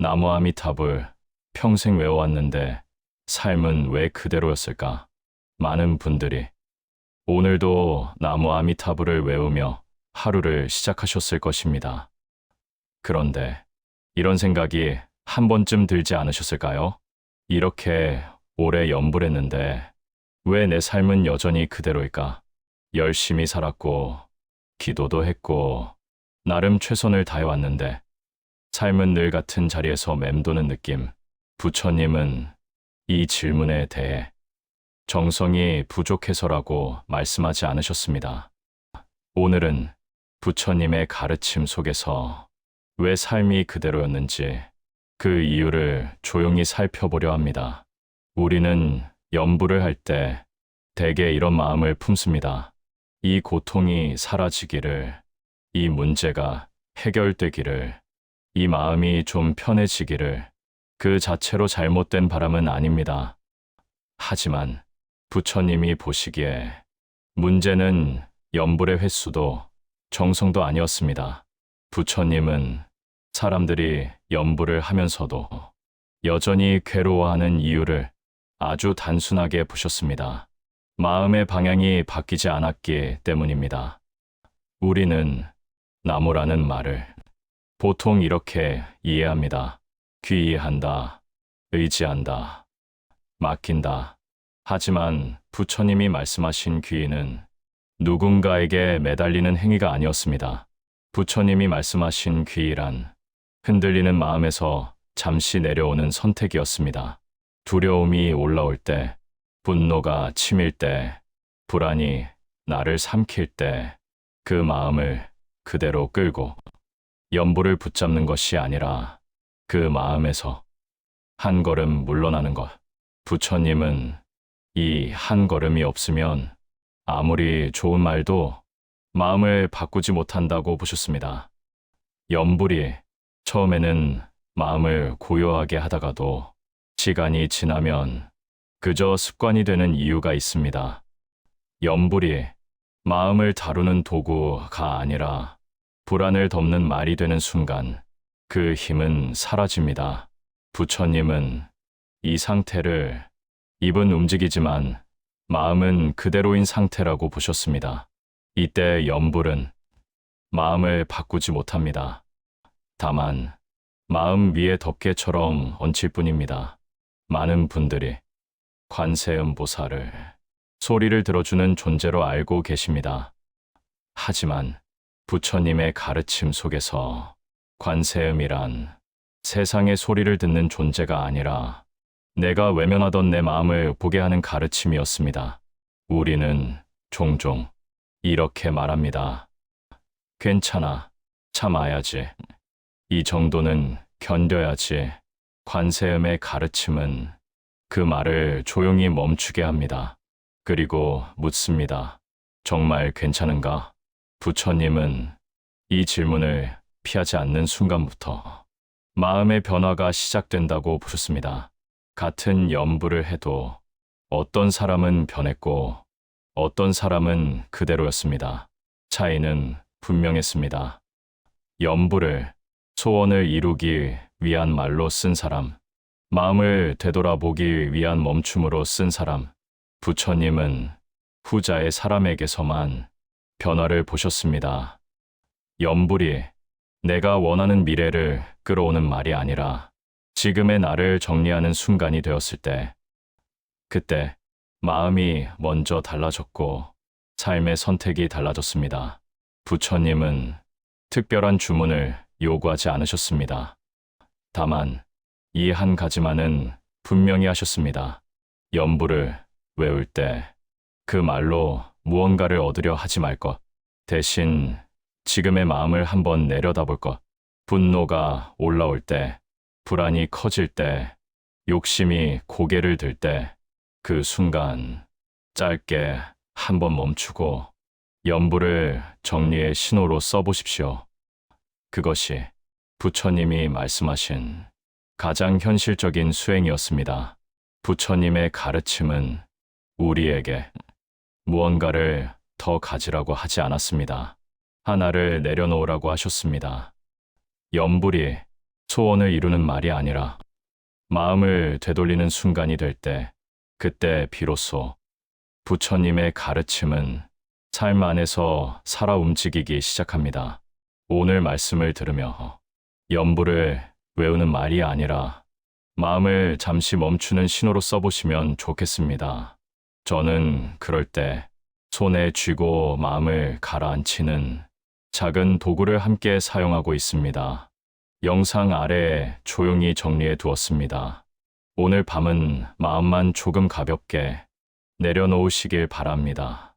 나무 아미타불 평생 외워왔는데 삶은 왜 그대로였을까? 많은 분들이 오늘도 나무 아미타불을 외우며 하루를 시작하셨을 것입니다. 그런데 이런 생각이 한 번쯤 들지 않으셨을까요? 이렇게 오래 연불했는데 왜 내 삶은 여전히 그대로일까? 열심히 살았고, 기도도 했고, 나름 최선을 다해왔는데 삶은 늘 같은 자리에서 맴도는 느낌. 부처님은 이 질문에 대해 정성이 부족해서라고 말씀하지 않으셨습니다. 오늘은 부처님의 가르침 속에서 왜 삶이 그대로였는지 그 이유를 조용히 살펴보려 합니다. 우리는 연부를 할 때 대개 이런 마음을 품습니다. 이 고통이 사라지기를, 이 문제가 해결되기를, 이 마음이 좀 편해지기를, 그 자체로 잘못된 바람은 아닙니다. 하지만 부처님이 보시기에 문제는 연불의 횟수도 정성도 아니었습니다. 부처님은 사람들이 연불을 하면서도 여전히 괴로워하는 이유를 아주 단순하게 보셨습니다. 마음의 방향이 바뀌지 않았기 때문입니다. 우리는 나무라는 말을 보통 이렇게 이해합니다. 귀의한다, 의지한다, 맡긴다. 하지만 부처님이 말씀하신 귀의는 누군가에게 매달리는 행위가 아니었습니다. 부처님이 말씀하신 귀의란 흔들리는 마음에서 잠시 내려오는 선택이었습니다. 두려움이 올라올 때, 분노가 치밀 때, 불안이 나를 삼킬 때, 그 마음을 그대로 끌고 연부를 붙잡는 것이 아니라 그 마음에서 한 걸음 물러나는 것. 부처님은 이 한 걸음이 없으면 아무리 좋은 말도 마음을 바꾸지 못한다고 보셨습니다. 연불이 처음에는 마음을 고요하게 하다가도 시간이 지나면 그저 습관이 되는 이유가 있습니다. 연불이 마음을 다루는 도구가 아니라 불안을 덮는 말이 되는 순간 그 힘은 사라집니다. 부처님은 이 상태를 입은 움직이지만 마음은 그대로인 상태라고 보셨습니다. 이때 연불은 마음을 바꾸지 못합니다. 다만 마음 위에 덮개처럼 얹힐 뿐입니다. 많은 분들이 관세음 보살을 소리를 들어주는 존재로 알고 계십니다. 하지만 부처님의 가르침 속에서 관세음이란 세상의 소리를 듣는 존재가 아니라 내가 외면하던 내 마음을 보게 하는 가르침이었습니다. 우리는 종종 이렇게 말합니다. 괜찮아, 참아야지. 이 정도는 견뎌야지. 관세음의 가르침은 그 말을 조용히 멈추게 합니다. 그리고 묻습니다. 정말 괜찮은가? 부처님은 이 질문을 피하지 않는 순간부터 마음의 변화가 시작된다고 보셨습니다. 같은 연부를 해도 어떤 사람은 변했고 어떤 사람은 그대로였습니다. 차이는 분명했습니다. 연부를 소원을 이루기 위한 말로 쓴 사람, 마음을 되돌아보기 위한 멈춤으로 쓴 사람, 부처님은 후자의 사람에게서만 변화를 보셨습니다. 연불이 내가 원하는 미래를 끌어오는 말이 아니라 지금의 나를 정리하는 순간이 되었을 때, 그때 마음이 먼저 달라졌고 삶의 선택이 달라졌습니다. 부처님은 특별한 주문을 요구하지 않으셨습니다. 다만 이 한 가지만은 분명히 하셨습니다. 연부를 외울 때 그 말로 무언가를 얻으려 하지 말 것. 대신 지금의 마음을 한번 내려다볼 것. 분노가 올라올 때, 불안이 커질 때, 욕심이 고개를 들 때, 그 순간 짧게 한번 멈추고 연부를 정리의 신호로 써보십시오. 그것이 부처님이 말씀하신 가장 현실적인 수행이었습니다. 부처님의 가르침은 우리에게 무언가를 더 가지라고 하지 않았습니다. 하나를 내려놓으라고 하셨습니다. 연불이 소원을 이루는 말이 아니라 마음을 되돌리는 순간이 될 때, 그때 비로소 부처님의 가르침은 삶 안에서 살아 움직이기 시작합니다. 오늘 말씀을 들으며 연부를 외우는 말이 아니라 마음을 잠시 멈추는 신호로 써보시면 좋겠습니다. 저는 그럴 때 손에 쥐고 마음을 가라앉히는 작은 도구를 함께 사용하고 있습니다. 영상 아래에 조용히 정리해 두었습니다. 오늘 밤은 마음만 조금 가볍게 내려놓으시길 바랍니다.